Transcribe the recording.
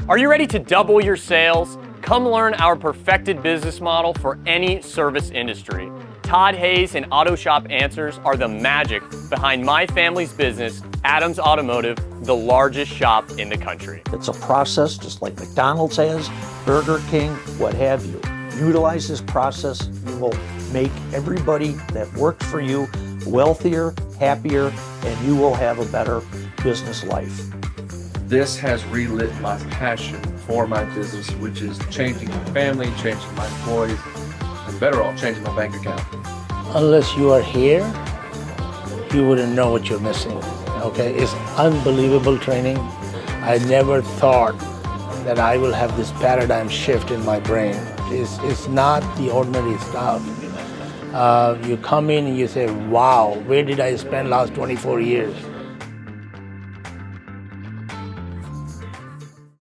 Are you ready to double your sales? Come learn our perfected business model for any service industry. Todd Hayes and Autoshop Answers are the magic behind my family's business, Adams Automotive, the largest shop in the country. It's a process just like McDonald's has, Burger King, what have you. Utilize this process. You will make everybody that works for you wealthier, happier, and you will have a better business life. This has relit my passion for my business, which is changing my family, changing my employees, and better off, changing my bank account. Unless you are here, you wouldn't know what you're missing. Okay, it's unbelievable training. I never thought that I will have this paradigm shift in my brain. It's not the ordinary stuff. You come in and you say, wow, where did I spend last 24 years?